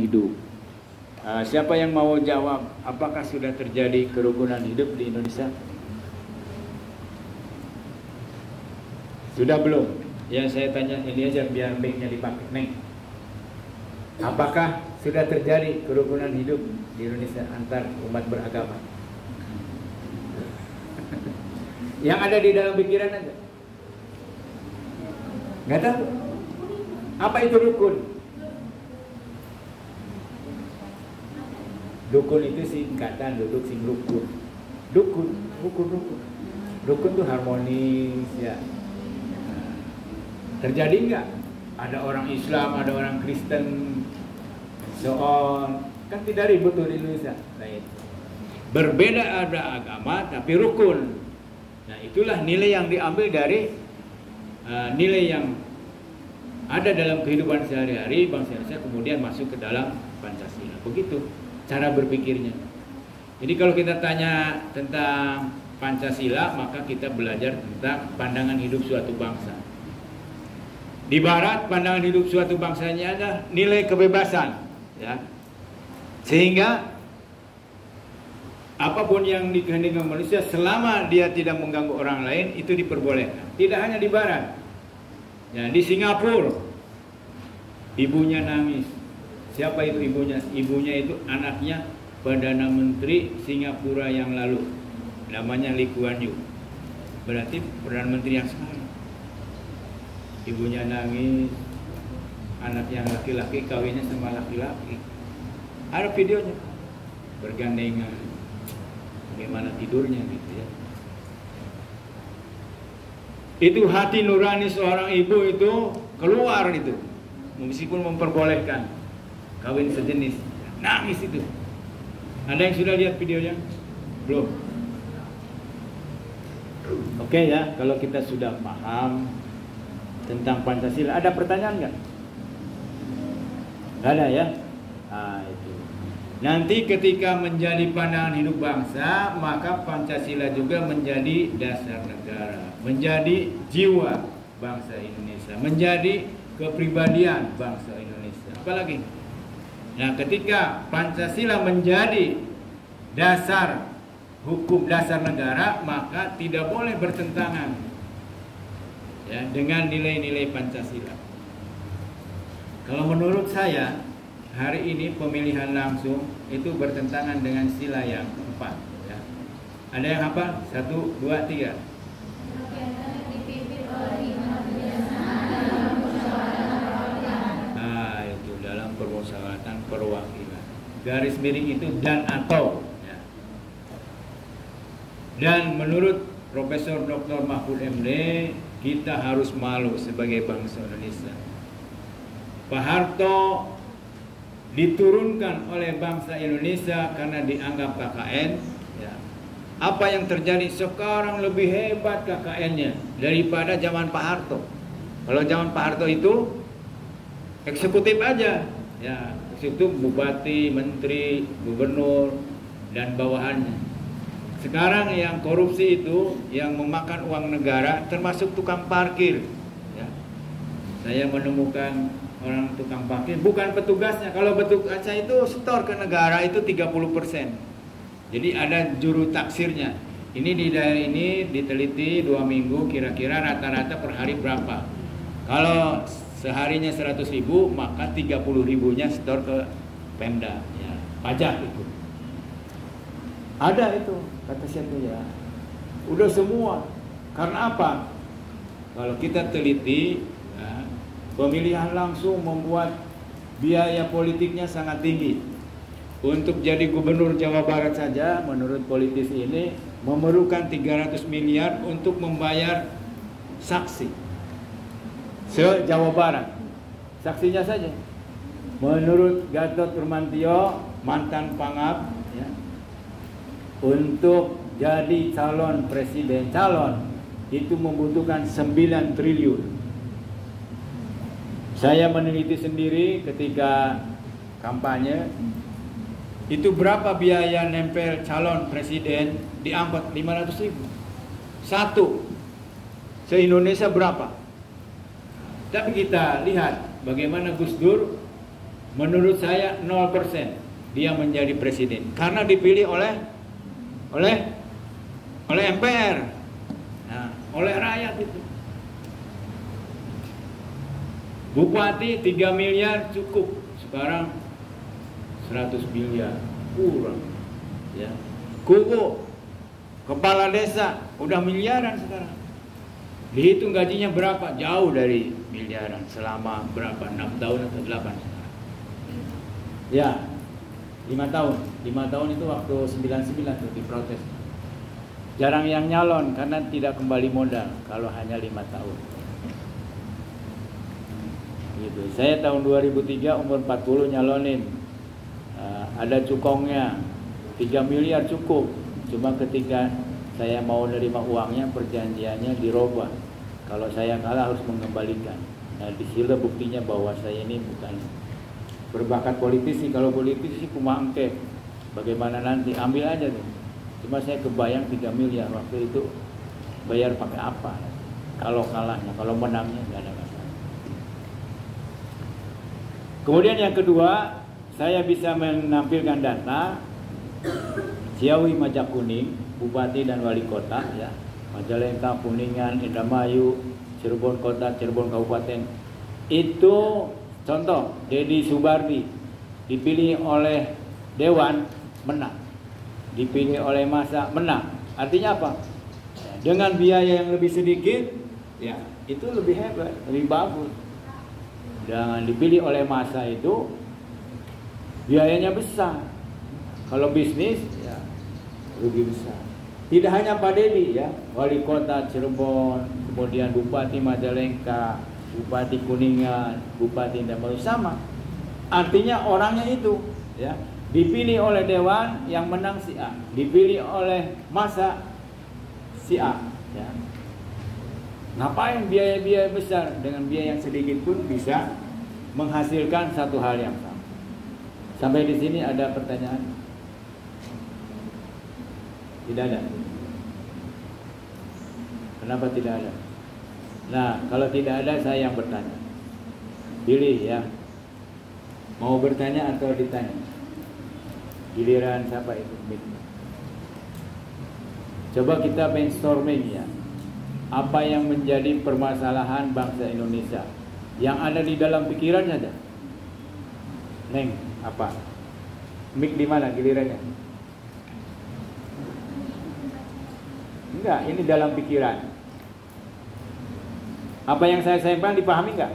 hidup. Siapa yang mau jawab, apakah sudah terjadi kerukunan hidup di Indonesia? Sudah belum? Ya saya tanya ini aja biar mic-nya dipakai. Neng, apakah sudah terjadi kerukunan hidup di Indonesia antar umat beragama? Yang ada di dalam pikiran aja. Nggak tahu. Apa itu rukun? Dukun itu singkatan duduk sing rukun. Dukun, rukun. Rukun itu harmonis ya. Terjadi nggak? Ada orang Islam, ada orang Kristen, so on. Kan tidak ribut tuh di Indonesia. Nah, itu. Berbeda ada agama tapi rukun. Nah itulah nilai yang diambil dari nilai yang ada dalam kehidupan sehari-hari bangsa Indonesia kemudian masuk ke dalam Pancasila. Begitu cara berpikirnya. Jadi kalau kita tanya tentang Pancasila maka kita belajar tentang pandangan hidup suatu bangsa. Di Barat pandangan hidup suatu bangsanya ada nilai kebebasan, ya. Sehingga apapun yang dikehendaki manusia selama dia tidak mengganggu orang lain itu diperbolehkan. Tidak hanya di Barat. Ya, di Singapura ibunya nangis. Siapa itu ibunya? Ibunya itu anaknya Perdana Menteri Singapura yang lalu. Namanya Lee Kuan Yew. Berarti Perdana Menteri yang sekarang. Ibunya nangis, anak yang laki-laki kawinnya sama laki-laki. Ada videonya, bergandengan, bagaimana tidurnya gitu ya. Itu hati nurani seorang ibu itu keluar itu, meskipun memperbolehkan kawin sejenis, nangis itu. Ada yang sudah lihat videonya? Belum? Oke ya, kalau kita sudah paham tentang Pancasila, ada pertanyaan nggak? Nggak ada ya? Nah, itu. Nanti ketika menjadi pandangan hidup bangsa, maka Pancasila juga menjadi dasar negara, menjadi jiwa bangsa Indonesia, menjadi kepribadian bangsa Indonesia. Apalagi? Nah, ketika Pancasila menjadi dasar hukum dasar negara, maka tidak boleh bertentangan ya, dengan nilai-nilai Pancasila. Kalau menurut saya hari ini pemilihan langsung itu bertentangan dengan sila yang keempat. Ya. Ada yang apa? 1, 2, 3. Nah itu dalam permusyawaratan perwakilan. Garis miring itu dan atau. Ya. Dan menurut Profesor Dr. Mahfud MD, kita harus malu sebagai bangsa Indonesia. Pak Harto diturunkan oleh bangsa Indonesia karena dianggap KKN. Ya. Apa yang terjadi sekarang lebih hebat KKN-nya daripada zaman Pak Harto. Kalau zaman Pak Harto itu eksekutif aja, ya eksekutif bupati, menteri, gubernur dan bawahannya. Sekarang yang korupsi itu yang memakan uang negara termasuk tukang parkir. Ya. Saya menemukan orang tukang parkir, bukan petugasnya. Kalau petugasnya itu setor ke negara itu 30%. Jadi ada juru taksirnya. Ini di daerah ini diteliti 2 minggu kira-kira rata-rata per hari berapa. Kalau seharinya 100.000 maka 30.000-nya setor ke Pemda. Ya, pajak itu. Ada itu, kata siapa ya. Udah semua. Karena apa? Kalau kita teliti, ya, pemilihan langsung membuat biaya politiknya sangat tinggi. Untuk jadi gubernur Jawa Barat saja, menurut politisi ini, memerlukan 300 miliar untuk membayar saksi se-Jawa Barat. Saksinya saja. Menurut Gatot Nurmantio, mantan Pangap, ya, untuk jadi calon presiden, itu membutuhkan 9 triliun. Saya meneliti sendiri ketika kampanye, itu berapa biaya nempel calon presiden di angkot? 500.000. Satu. Se-Indonesia berapa? Tapi kita lihat bagaimana Gus Dur Menurut saya 0% dia menjadi presiden karena dipilih oleh MPR. Nah, oleh rakyat itu. Bupati 3 miliar cukup, sekarang 100 miliar kurang. Ya. Kuku kepala desa udah miliaran sekarang. Dihitung gajinya berapa? Jauh dari miliaran selama berapa? 6 tahun atau 8 sekarang. Ya, 5 tahun. 5 tahun itu waktu 99 tuh diprotes. Jarang yang nyalon karena tidak kembali modal kalau hanya 5 tahun. Gitu. Saya tahun 2003 umur 40 nyalonin. Ada cukongnya 3 miliar cukup. Cuma ketika saya mau nerima uangnya, perjanjiannya dirubah. Kalau saya kalah harus mengembalikan. Nah, disinilah buktinya bahwa saya ini bukan berbakat politisi. Kalau politisi kumangke, bagaimana nanti ambil aja tuh. Cuma saya kebayang 3 miliar waktu itu bayar pakai apa? Kalau kalahnya, kalau menangnya nggak ada masalah. Kemudian yang kedua, saya bisa menampilkan data Ciawi, Majakuning, Bupati dan Wali Kota, ya, Majalengka, Kuningan, Indramayu, Cirebon Kota, Cirebon Kabupaten. Itu contoh, Deddy Subardi dipilih oleh Dewan, menang. Dipilih oleh massa, menang. Artinya apa? Dengan biaya yang lebih sedikit, ya itu lebih hebat, lebih bagus. Jangan dipilih oleh massa itu biayanya besar. Kalau bisnis, ya lebih besar. Tidak hanya Pak Deddy, ya, Wali Kota Cirebon, kemudian Bupati Majalengka, Bupati Kuningan, Bupati Indramayu sama. Artinya orangnya itu, ya, dipilih oleh dewan yang menang si A, dipilih oleh massa si A. Ya. Ngapain biaya-biaya besar dengan biaya yang sedikit pun bisa menghasilkan satu hal yang sama. Sampai di sini ada pertanyaan? Tidak ada. Kenapa tidak ada? Nah, kalau tidak ada saya yang bertanya. Pilih ya. Mau bertanya atau ditanya? Giliran siapa itu? Coba kita brainstorming ya. Apa yang menjadi permasalahan bangsa Indonesia yang ada di dalam pikirannya ada? Neng, apa? Mik di mana gilirannya? Enggak, ini dalam pikiran. Apa yang saya sampaikan dipahami enggak?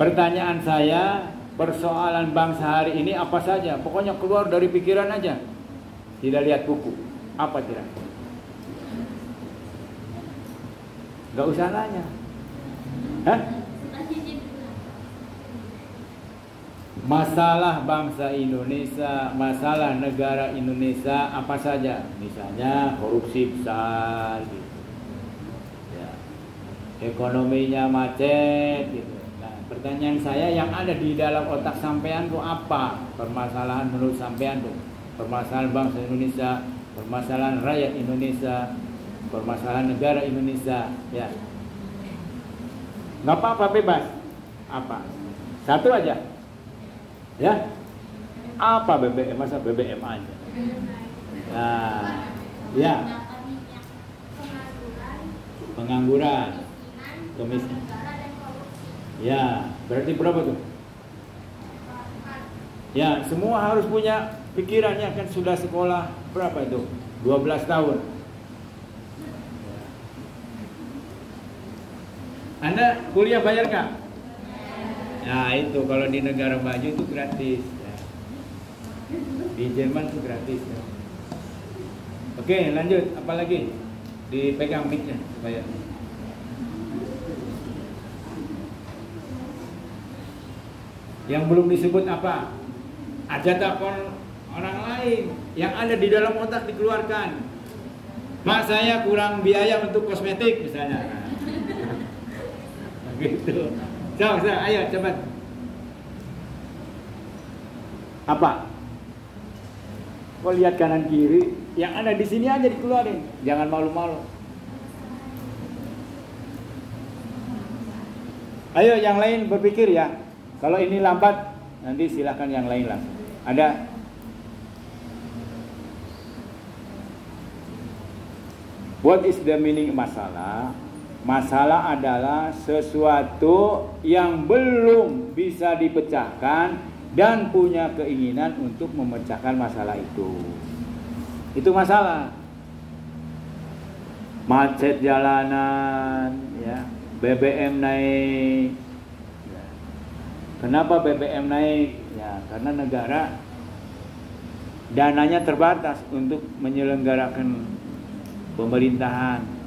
Pertanyaan saya, persoalan bangsa hari ini apa saja? Pokoknya keluar dari pikiran aja. Tidak lihat buku. Apa kira-kira? Enggak usah nanya. Hah? Masalah bangsa Indonesia, masalah negara Indonesia apa saja? Misalnya korupsi besar, gitu. Ya. Ekonominya macet, gitu. Nah, pertanyaan saya yang ada di dalam otak sampean itu apa? Permasalahan menurut sampean itu? Permasalahan bangsa Indonesia, permasalahan rakyat Indonesia, permasalahan negara Indonesia, ya. Nggak apa-apa, bebas. Apa? Satu aja. Ya, apa BBM? Masa BBM aja? Nah, ya, pengangguran, kemiskinan. Ya, berarti berapa tuh? Ya, semua harus punya pikirannya, kan sudah sekolah berapa itu? 12 tahun. Anda kuliah bayar nggak? Nah itu kalau di negara maju itu gratis ya. Di Jerman itu gratis ya. Oke lanjut, apa lagi? Dipegang mic-nya supaya. Yang belum disebut apa? Aja takon orang lain. Yang ada di dalam otak dikeluarkan. Mak, saya kurang biaya untuk kosmetik misalnya. Begitu. Coba, ayo cepat. Apa? Kau lihat kanan kiri, yang ada di sini aja dikeluarin. Jangan malu-malu. Ayo yang lain berpikir ya. Kalau ini lambat, nanti silakan yang lain langsung. Ada? What is the meaning masalah? Masalah adalah sesuatu yang belum bisa dipecahkan dan punya keinginan untuk memecahkan masalah itu. Itu masalah. Macet jalanan, ya, BBM naik. Ya. Kenapa BBM naik? Ya, karena negara dananya terbatas untuk menyelenggarakan pemerintahan.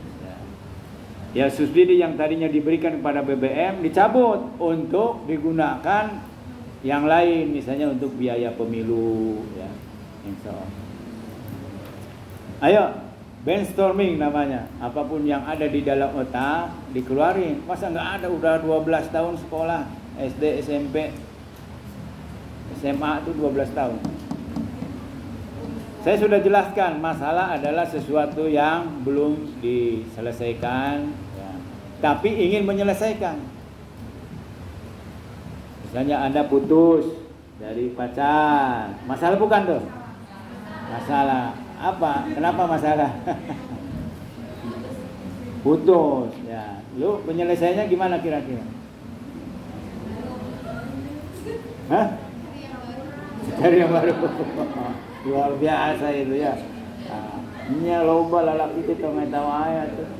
Ya, subsidi yang tadinya diberikan kepada BBM dicabut untuk digunakan yang lain, misalnya untuk biaya pemilu, ya. Ayo, brainstorming namanya. Apapun yang ada di dalam otak dikeluarin. Masa nggak ada, udah 12 tahun sekolah, SD, SMP, SMA itu 12 tahun. Saya sudah jelaskan, masalah adalah sesuatu yang belum diselesaikan, ya, tapi ingin menyelesaikan. Misalnya Anda putus dari pacar, masalah bukan tuh? Masalah apa? Kenapa masalah? Putus, ya. Lu penyelesaiannya gimana kira-kira? Hah? Cari yang baru. Luar biasa itu ya. Ini loba lalak itu nggak tahu ayat tuh.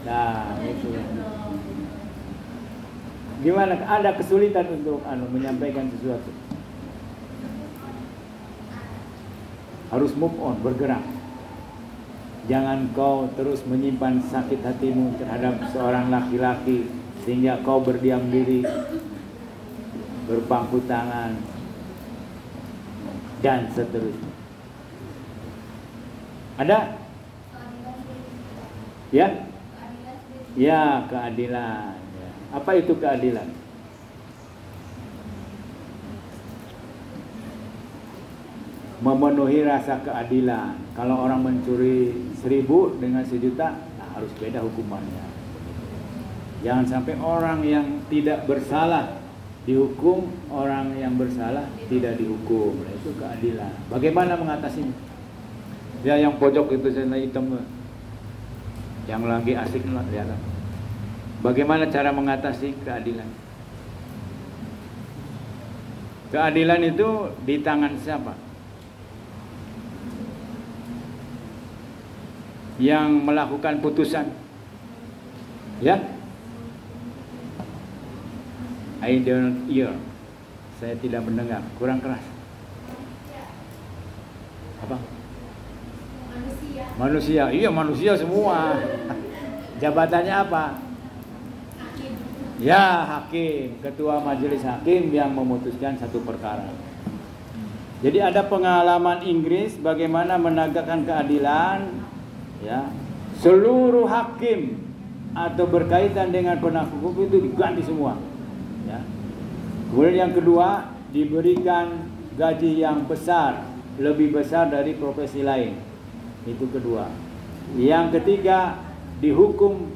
Nah itu. Gimana? Ada kesulitan untuk menyampaikan sesuatu. Harus move on, bergerak. Jangan kau terus menyimpan sakit hatimu terhadap seorang laki-laki sehingga kau berdiam diri, berpangku tangan, dan seterusnya. Ada? Ya? Ya, keadilan. Ya. Apa itu keadilan? Memenuhi rasa keadilan. Kalau orang mencuri 1.000 dengan 1.000.000, nah harus beda hukumannya. Jangan sampai orang yang tidak bersalah dihukum, orang yang bersalah tidak dihukum. Itu keadilan. Bagaimana mengatasinya? Ya, yang pojok itu sana hitam, yang lagi asik lihat. Bagaimana cara mengatasi keadilan? Keadilan itu di tangan siapa? Yang melakukan putusan. Ya? I don't hear. Saya tidak mendengar, kurang keras. Apa? Manusia. Iya, manusia semua. Jabatannya apa? Hakim. Ya, hakim, ketua majelis hakim yang memutuskan satu perkara. Jadi ada pengalaman Inggris bagaimana menegakkan keadilan, ya. Seluruh hakim atau berkaitan dengan penegak hukum itu diganti semua. Ya. Kemudian yang kedua, diberikan gaji yang besar, lebih besar dari profesi lain. Itu kedua. Yang ketiga, dihukum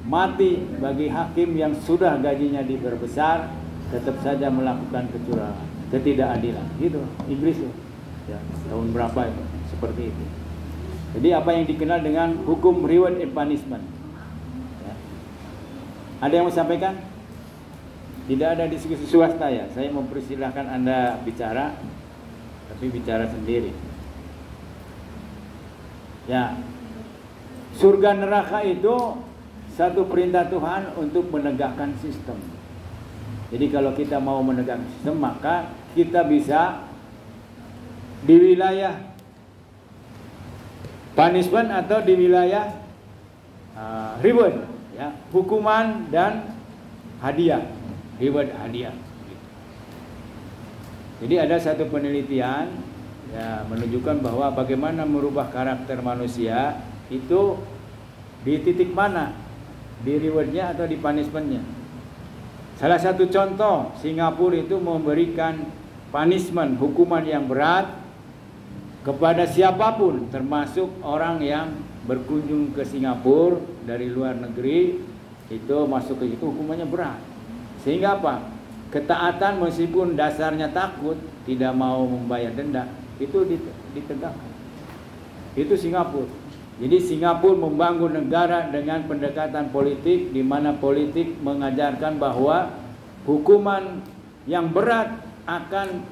mati bagi hakim yang sudah gajinya diperbesar tetap saja melakukan kecurangan, ketidakadilan. Gitu, Inggris tuh. Ya, tahun berapa itu? Seperti itu. Jadi apa yang dikenal dengan hukum reward and punishment. Ya. Ada yang mau sampaikan? Tidak ada diskusi swasta ya. Saya mempersilahkan Anda bicara, tapi bicara sendiri. Ya, surga neraka itu satu perintah Tuhan untuk menegakkan sistem. Jadi kalau kita mau menegakkan sistem, maka kita bisa di wilayah punishment atau di wilayah reward, ya, hukuman dan hadiah, reward hadiah. Jadi ada satu penelitian, ya, menunjukkan bahwa bagaimana merubah karakter manusia itu di titik mana, di rewardnya atau di punishmentnya. Salah satu contoh, Singapura itu memberikan punishment, hukuman yang berat kepada siapapun, termasuk orang yang berkunjung ke Singapura dari luar negeri, itu masuk ke situ hukumannya berat. Sehingga apa? ketaatan meskipun dasarnya takut, tidak mau membayar denda, itu ditegakkan. Itu Singapura. Jadi Singapura membangun negara dengan pendekatan politik, di mana politik mengajarkan bahwa hukuman yang berat akan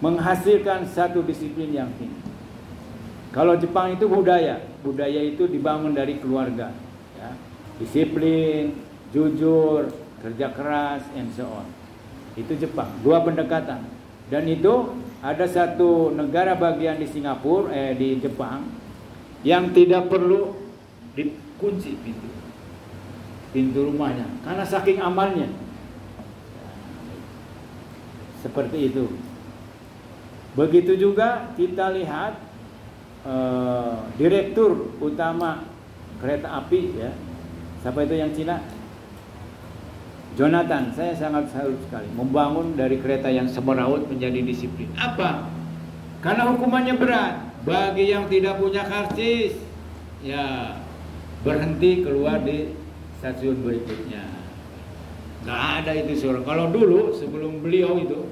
menghasilkan satu disiplin yang tinggi. Kalau Jepang itu budaya itu dibangun dari keluarga, ya. Disiplin, jujur, kerja keras, and so on. Itu Jepang, dua pendekatan. Dan itu ada satu negara bagian di Singapura, di Jepang, yang tidak perlu dikunci pintu rumahnya, karena saking amannya. Seperti itu. Begitu juga kita lihat direktur utama kereta api, ya, siapa itu yang Cina? Jonathan, saya sangat salut sekali membangun dari kereta yang semeraut menjadi disiplin. Apa? Karena hukumannya berat. Bagi yang tidak punya karcis, ya berhenti keluar di stasiun berikutnya. Nggak ada itu surat. Kalau dulu sebelum beliau itu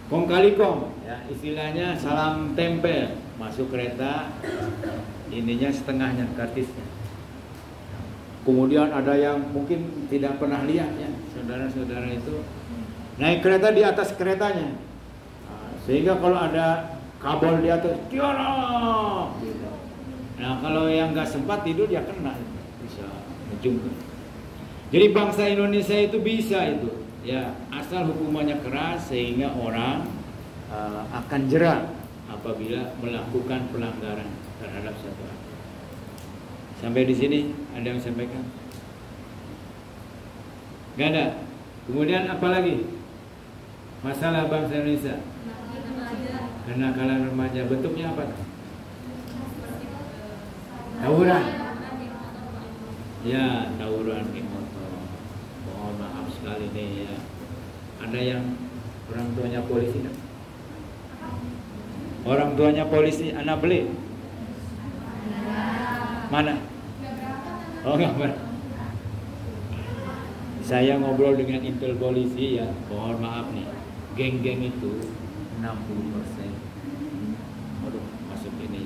kong kali kong, ya, istilahnya salam tempel, masuk kereta, ininya setengahnya karcisnya. Kemudian ada yang mungkin tidak pernah lihat, ya, saudara-saudara itu naik kereta di atas keretanya, sehingga kalau ada kabel di atas, tiara, gitu. Nah, kalau yang nggak sempat tidur ya kena, bisa ngejungkir. Jadi bangsa Indonesia itu bisa itu, ya, asal hukumannya keras sehingga orang akan jera apabila melakukan pelanggaran terhadap satu hal. Sampai di sini ada yang sampaikan? Gak ada. Kemudian apa lagi? Masalah bangsa Indonesia. Kenakalan remaja, bentuknya apa? Tawuran. Ya, tawuran geng motor. Mohon maaf sekali nih, ya. Ada yang orang tuanya polisi, tak? Orang tuanya polisi, anak beli? Mana? Oh, enggak ber. Saya ngobrol dengan intel polisi, ya. Mohon maaf nih, geng-geng itu 60%. Aduh, masuk ini